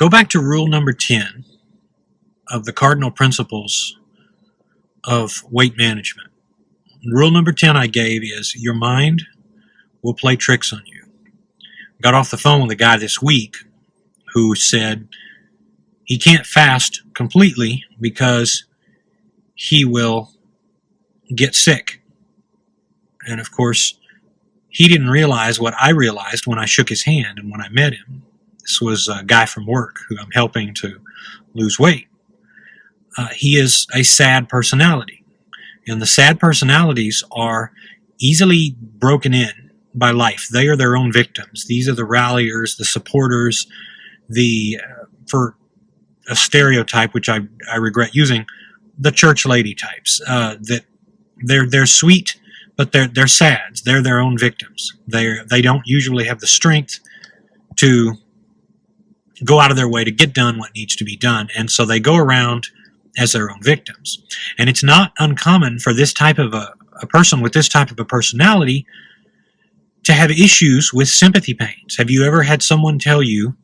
Go back to rule number 10 of the cardinal principles of weight management. Rule number 10 I gave is your mind will play tricks on you. Got off the phone with a guy this week who said he can't fast completely because he will get sick. And of course, he didn't realize what I realized when I shook his hand and when I met him. This was a guy from work who I'm helping to lose weight. He is a sad personality. And the sad personalities are easily broken in by life. They are their own victims. These are the ralliers, the supporters, for a stereotype which I regret using, the church lady types. That they're sweet, but they're sads. They're their own victims. They don't usually have the strength to go out of their way to get done what needs to be done, and so they go around as their own victims. And it's not uncommon for this type of a person with this type of a personality to have issues with sympathy pains. Have you ever had someone tell you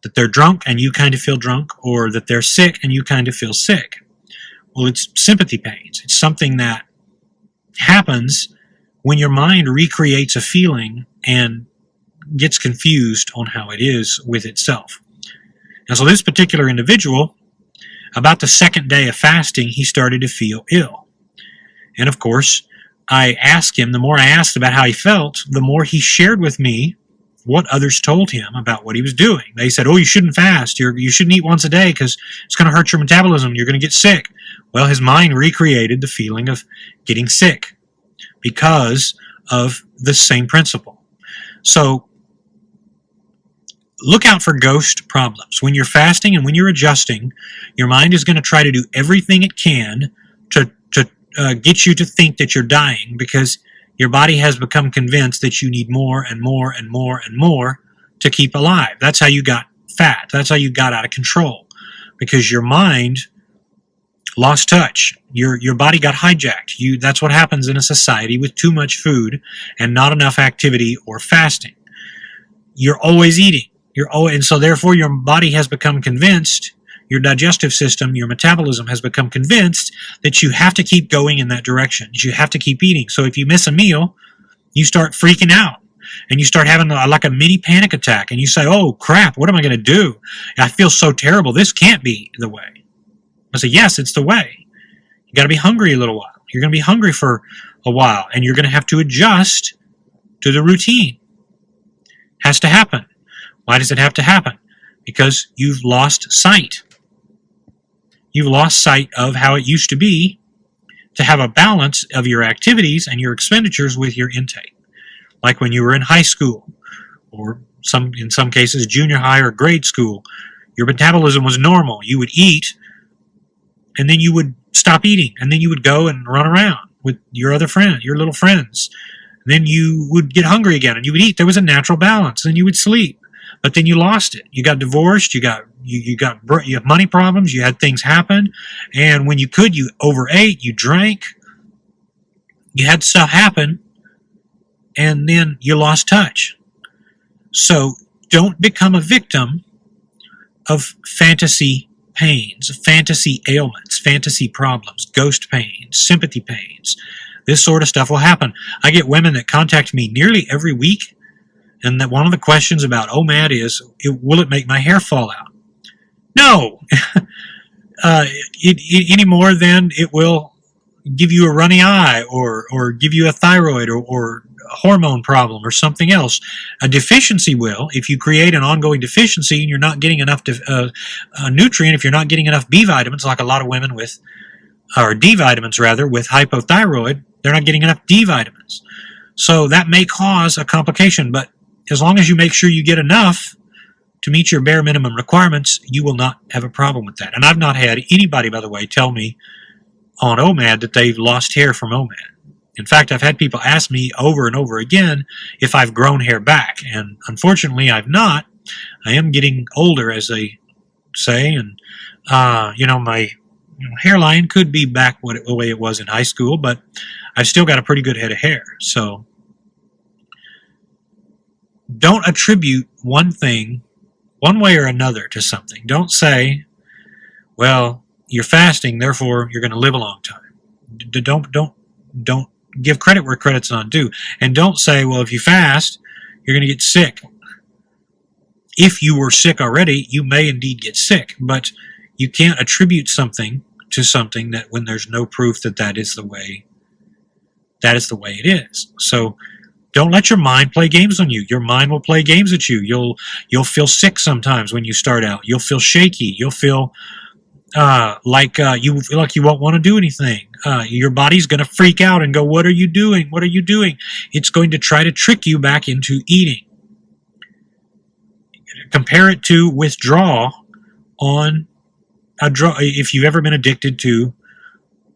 that they're drunk and you kind of feel drunk, or that they're sick and you kind of feel sick? Well, it's sympathy pains. It's something that happens when your mind recreates a feeling and gets confused on how it is with itself. And so this particular individual, about the second day of fasting, he started to feel ill. And of course, I asked him, the more I asked about how he felt, the more he shared with me what others told him about what he was doing. They said, oh, you shouldn't fast. You shouldn't eat once a day because it's going to hurt your metabolism. You're going to get sick. Well, his mind recreated the feeling of getting sick because of the same principle. So look out for ghost problems. When you're fasting and when you're adjusting, your mind is going to try to do everything it can to get you to think that you're dying, because your body has become convinced that you need more and more and more and more to keep alive. That's how you got fat. That's how you got out of control, because your mind lost touch. Your body got hijacked. That's what happens in a society with too much food and not enough activity or fasting. You're always eating. And so therefore your body has become convinced, your digestive system, your metabolism has become convinced that you have to keep going in that direction. You have to keep eating. So if you miss a meal, you start freaking out and you start having like a mini panic attack, and you say, oh crap, what am I going to do? I feel so terrible. This can't be the way. I say, yes, it's the way. You got to be hungry a little while. You're going to be hungry for a while, and you're going to have to adjust to the routine. Has to happen. Why does it have to happen? Because you've lost sight. You've lost sight of how it used to be to have a balance of your activities and your expenditures with your intake. Like when you were in high school, or in some cases junior high or grade school, your metabolism was normal. You would eat, and then you would stop eating, and then you would go and run around with your other friends, your little friends. And then you would get hungry again, and you would eat. There was a natural balance. Then you would sleep. But then you lost it. You got divorced. You have money problems. You had things happen, and when you could, you overate. You drank. You had stuff happen, and then you lost touch. So don't become a victim of fantasy pains, fantasy ailments, fantasy problems, ghost pains, sympathy pains. This sort of stuff will happen. I get women that contact me nearly every week, and that one of the questions about OMAD is, will it make my hair fall out? No! Any more than it will give you a runny eye, or give you a thyroid or a hormone problem or something else. A deficiency will, if you create an ongoing deficiency and you're not getting enough nutrient, if you're not getting enough B vitamins, like a lot of women with, or D vitamins rather, with hypothyroid, they're not getting enough D vitamins. So that may cause a complication, but as long as you make sure you get enough to meet your bare minimum requirements, you will not have a problem with that. And I've not had anybody, by the way, tell me on OMAD that they've lost hair from OMAD. In fact, I've had people ask me over and over again if I've grown hair back, and unfortunately I've not. I am getting older, as they say, and my hairline could be back the way it was in high school, but I've still got a pretty good head of hair. So don't attribute one thing one way or another to something. Don't say, well, you're fasting, therefore you're going to live a long time. Don't give credit where credit's not due. And don't say, well, if you fast, you're going to get sick. If you were sick already, you may indeed get sick, but you can't attribute something to something that when there's no proof that that is the way it is. So don't let your mind play games on you. Your mind will play games at you. You'll feel sick sometimes when you start out. You'll feel shaky. You'll feel like you won't want to do anything. Your body's going to freak out and go, "What are you doing? What are you doing?" It's going to try to trick you back into eating. Compare it to withdrawal on a drug. If you've ever been addicted to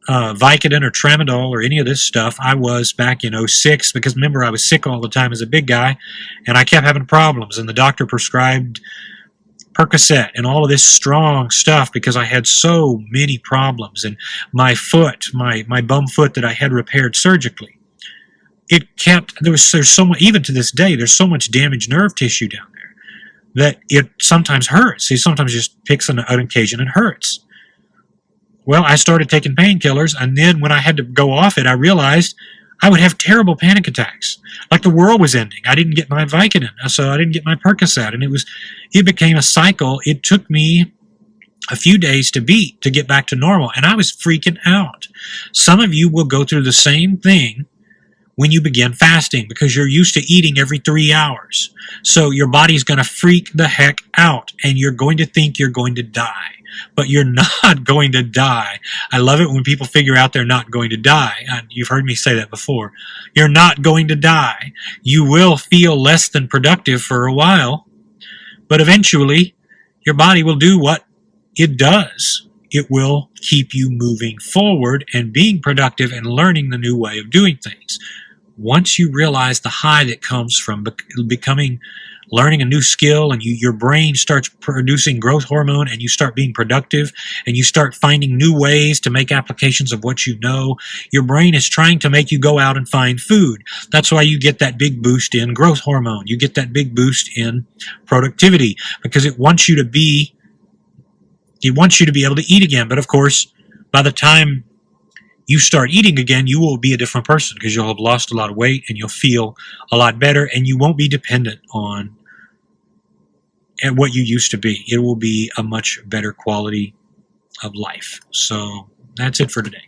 Vicodin or Tramadol or any of this stuff, I was back in 06, because remember, I was sick all the time as a big guy, and I kept having problems, and the doctor prescribed Percocet and all of this strong stuff because I had so many problems. And my foot, my bum foot that I had repaired surgically, there's so much, even to this day, there's so much damaged nerve tissue down there that it sometimes hurts. It sometimes just picks on an occasion and hurts. Well, I started taking painkillers, and then when I had to go off it, I realized I would have terrible panic attacks, like the world was ending. I didn't get my Vicodin, so I didn't get my Percocet, and it became a cycle. It took me a few days to get back to normal, and I was freaking out. Some of you will go through the same thing when you begin fasting, because you're used to eating every 3 hours. So your body's going to freak the heck out, and you're going to think you're going to die. But you're not going to die. I love it when people figure out they're not going to die. You've heard me say that before. You're not going to die. You will feel less than productive for a while, but eventually your body will do what it does. It will keep you moving forward and being productive and learning the new way of doing things. Once you realize the high that comes from learning a new skill, and your brain starts producing growth hormone, and you start being productive, and you start finding new ways to make applications of what you know, your brain is trying to make you go out and find food. That's why you get that big boost in growth hormone. You get that big boost in productivity, because it wants you to be able to eat again. But of course, by the time you start eating again, you will be a different person, because you'll have lost a lot of weight and you'll feel a lot better, and you won't be dependent on what you used to be. It will be a much better quality of life. So that's it for today.